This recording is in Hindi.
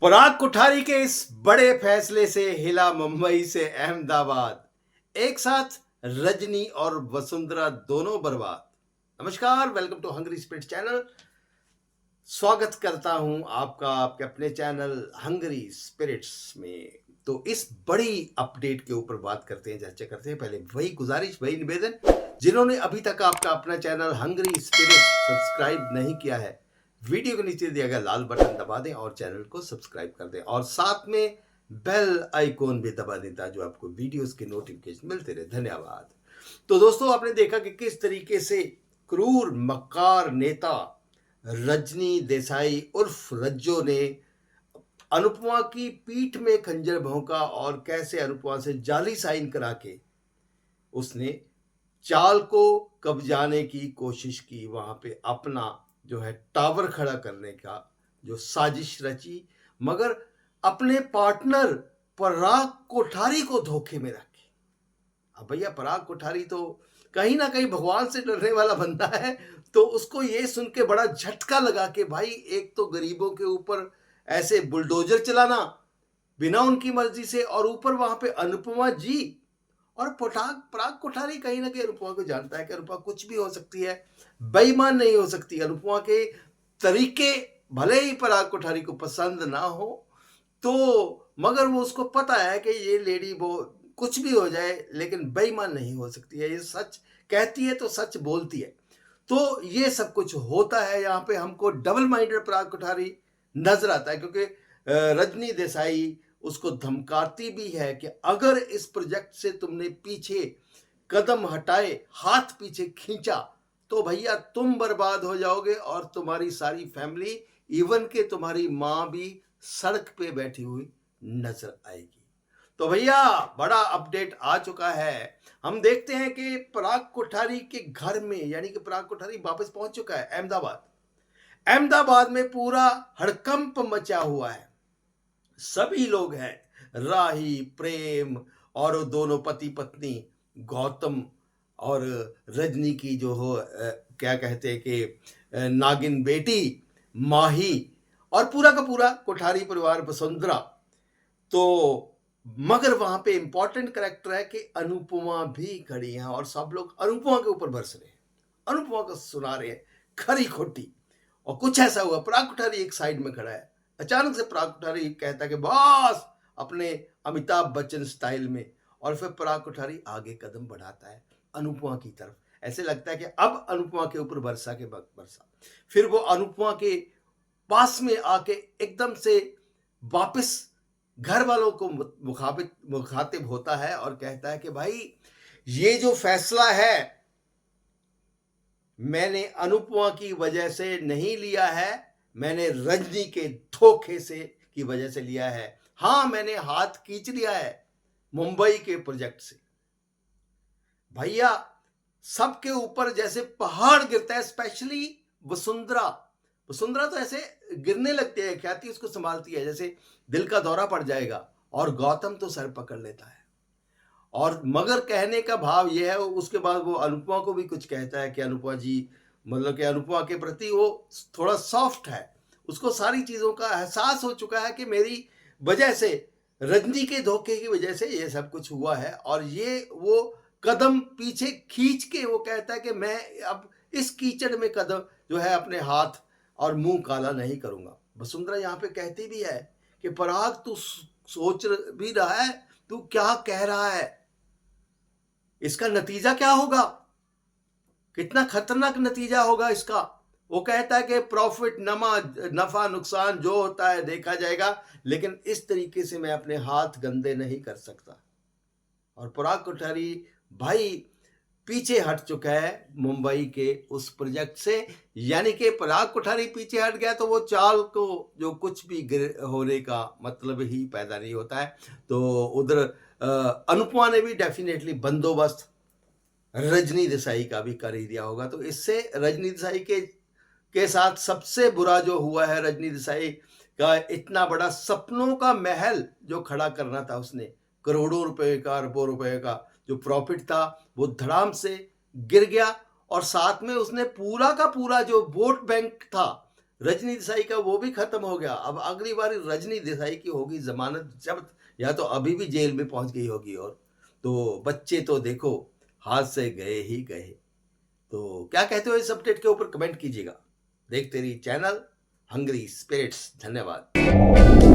पराग कोठारी के इस बड़े फैसले से हिला मुंबई से अहमदाबाद। एक साथ रजनी और वसुंधरा दोनों बर्बाद। नमस्कार, welcome to Hungry Spirit channel. स्वागत करता हूं आपका आपके अपने चैनल हंगरी स्पिरिट्स में। तो इस बड़ी अपडेट के ऊपर बात करते हैं, चर्चा करते हैं। पहले वही गुजारिश, वही निवेदन, जिन्होंने अभी तक आपका अपना चैनल हंगरी स्पिरिट्स सब्सक्राइब नहीं किया है, वीडियो के नीचे दिया गया लाल बटन दबा दें और चैनल को सब्सक्राइब कर दें और साथ में बेल आइकॉन भी दबा दें ताकि आपको वीडियोस के नोटिफिकेशन मिलते रहे। धन्यवाद। तो दोस्तों, आपने देखा कि किस तरीके से क्रूर मक्कार नेता रजनी देसाई उर्फ रज्जो ने अनुपमा की पीठ में खंजर भोंका और कैसे अनुपमा से जाली साइन करा के उसने चाल को कब्जाने की कोशिश की। वहां पे अपना जो है टावर खड़ा करने का जो साजिश रची, मगर अपने पार्टनर पराग कोठारी को धोखे में रखे। अब भैया, पराग कोठारी तो कहीं ना कहीं भगवान से डरने वाला बंदा है, तो उसको ये सुन के बड़ा झटका लगा कि भाई, एक तो गरीबों के ऊपर ऐसे बुलडोजर चलाना बिना उनकी मर्जी से, और ऊपर वहां पे अनुपमा जी और पराग कोठारी कहीं ना कहीं अनुपमा को जानता है कि अनुपमा कुछ भी हो सकती है, बेईमान नहीं हो सकती। अनुपमा के तरीके भले ही पराग कोठारी को पसंद ना हो, तो मगर वो उसको पता है कि ये लेडी वो कुछ भी हो जाए लेकिन बेईमान नहीं हो सकती है। ये सच कहती है तो सच बोलती है। तो ये सब कुछ होता है यहाँ पे। हमको डबल माइंडेड पराग कोठारी नजर आता है, क्योंकि रजनी देसाई उसको धमकाती भी है कि अगर इस प्रोजेक्ट से तुमने पीछे कदम हटाए, हाथ पीछे खींचा, तो भैया तुम बर्बाद हो जाओगे और तुम्हारी सारी फैमिली, इवन के तुम्हारी माँ भी सड़क पे बैठी हुई नजर आएगी। तो भैया, बड़ा अपडेट आ चुका है। हम देखते हैं कि पराग कोठारी के घर में, यानी कि पराग कोठारी वापस पहुंच चुका है अहमदाबाद। अहमदाबाद में पूरा हड़कंप मचा हुआ है। सभी लोग हैं, राही, प्रेम और दोनों पति पत्नी, गौतम और रजनी की जो हो क्या कहते हैं कि नागिन बेटी माही, और पूरा का पूरा कोठारी परिवार, वसुंधरा। तो मगर वहां पे इंपॉर्टेंट करेक्टर है कि अनुपमा भी खड़ी है और सब लोग अनुपमा के ऊपर बरस रहे हैं, अनुपमा को सुना रहे हैं खरी खोटी। और कुछ ऐसा हुआ, पराग कोठारी एक साइड में खड़ा है। अचानक से पराग कोठारी कहता है कि बॉस, अपने अमिताभ बच्चन स्टाइल में, और फिर पराग कोठारी आगे कदम बढ़ाता है अनुपमा की तरफ। ऐसे लगता है कि अब अनुपमा के ऊपर बरसा के बरसा। फिर वो अनुपमा के पास में आके एकदम से वापस घर वालों को मुखातिब होता है और कहता है कि भाई, ये जो फैसला है मैंने अनुपमा की वजह से नहीं लिया है, मैंने रजनी के धोखे से की वजह से लिया है। हाँ, मैंने हाथ खींच लिया है मुंबई के प्रोजेक्ट से। भैया, सबके ऊपर जैसे पहाड़ गिरता है, स्पेशली वसुंधरा। वसुंधरा तो ऐसे गिरने लगती है, ख्याति उसको संभालती है जैसे दिल का दौरा पड़ जाएगा, और गौतम तो सर पकड़ लेता है। और मगर कहने का भाव यह है, उसके बाद वो अनुपमा को भी कुछ कहता है कि अनुपमा जी, मतलब कि अनुपमा के प्रति वो थोड़ा सॉफ्ट है। उसको सारी चीज़ों का एहसास हो चुका है कि मेरी वजह से, रजनी के धोखे की वजह से ये सब कुछ हुआ है। और ये वो कदम पीछे खींच के वो कहता है कि मैं अब इस कीचड़ में कदम जो है अपने हाथ और मुंह काला नहीं करूंगा। वसुंधरा यहाँ पे कहती भी है कि पराग, तू सोच भी रहा है, तू क्या कह रहा है, इसका नतीजा क्या होगा, कितना खतरनाक नतीजा होगा इसका। वो कहता है कि प्रॉफिट, नफा नुकसान जो होता है देखा जाएगा, लेकिन इस तरीके से मैं अपने हाथ गंदे नहीं कर सकता। और पराग कोठारी भाई पीछे हट चुका है मुंबई के उस प्रोजेक्ट से। यानी कि पराग कोठारी पीछे हट गया तो वो चाल को जो कुछ भी होने का मतलब ही पैदा नहीं होता है। तो उधर अनुपमा ने भी डेफिनेटली बंदोबस्त रजनी देसाई का भी कर ही दिया होगा। तो इससे रजनी देसाई के साथ सबसे बुरा जो हुआ है, रजनी देसाई का इतना बड़ा सपनों का महल जो खड़ा करना था उसने, करोड़ों रुपए का, अरबों रुपए का जो प्रॉफिट था, वो धड़ाम से गिर गया। और साथ में उसने पूरा का पूरा जो वोट बैंक था, रजनी देसाई का वो भी खत्म हो गया। अब अगली बार रजनी देसाई की होगी जमानत जब्त, या तो अभी भी जेल में पहुंच गई होगी। और तो बच्चे तो देखो हाथ से गए ही गए। तो क्या कहते हो इस अपडेट के ऊपर, कमेंट कीजिएगा। देखते रहिए चैनल हंग्री स्पिरिट्स। धन्यवाद।